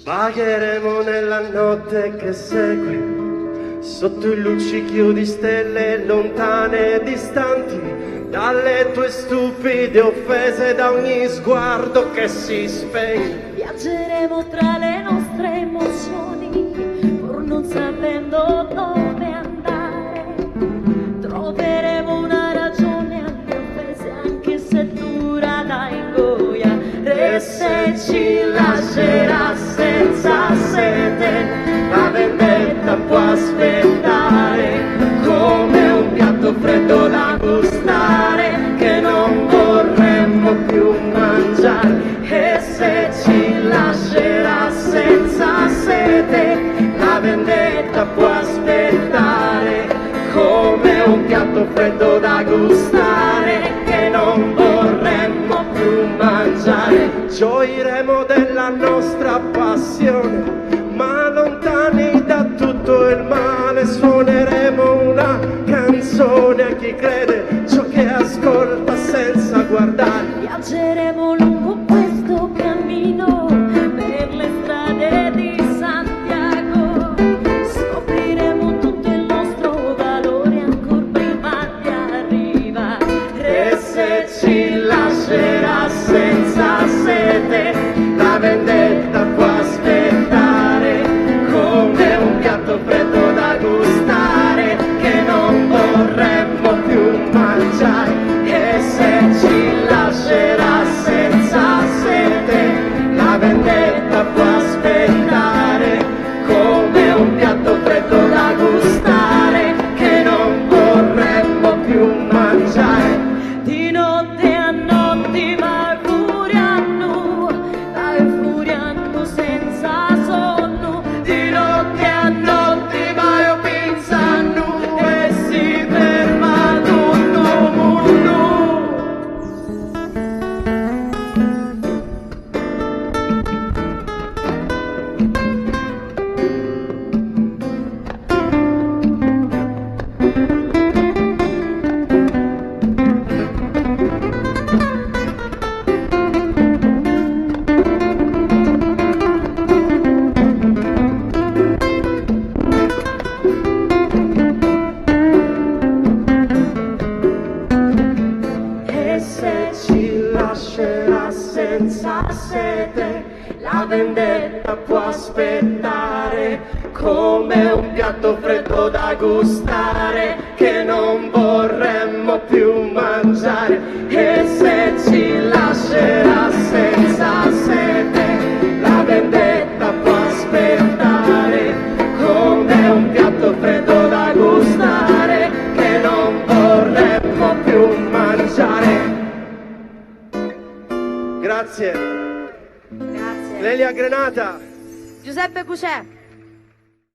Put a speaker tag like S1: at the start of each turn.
S1: Vagheremo nella notte che segue, sotto il luccichio di stelle lontane e distanti, dalle tue stupide offese, da ogni sguardo che si spegne.
S2: Viaggeremo tra le nostre emozioni, pur non sapendo dove andare. Troveremo una ragione alle offese, anche se dura da ingoiare. E se ci lascerà senza sete, la vendetta può aspettare, come un piatto freddo da gustare, che non vorremmo più mangiare. E se ci lascerà senza sete, la vendetta può aspettare, come un piatto freddo da gustare, che non vorremmo più mangiare.
S1: Gioiremo della nostra passione, ma lontani da tutto il male. Suoneremo una canzone a chi crede, ciò che ascolta senza guardare.
S2: Viaggeremo lungo questo cammino per le strade di Santiago, scopriremo tutto il nostro valore ancora prima di arrivare.
S1: E se ci lascerà senza sete, la vendetta può aspettare, come un piatto freddo da gustare, che non vorremmo più mangiare. E se ci lascerà senza sete, la vendetta può aspettare, come un piatto freddo da gustare, che non vorremmo più mangiare.
S2: Di notte a notte vai furiando senza sonno.
S1: Di notte a notte vai pensando e si ferma tutto il mondo. E se ci lascerà senza sete, la vendetta può aspettare, come un piatto freddo da gustare, che non vorremmo più mangiare. E se ci lascerà senza sete, la vendetta può aspettare, come un piatto freddo da gustare, che non vorremmo più mangiare. Grazie.
S2: Grazie.
S1: Lelia Grenata.
S2: Giuseppe Cucè.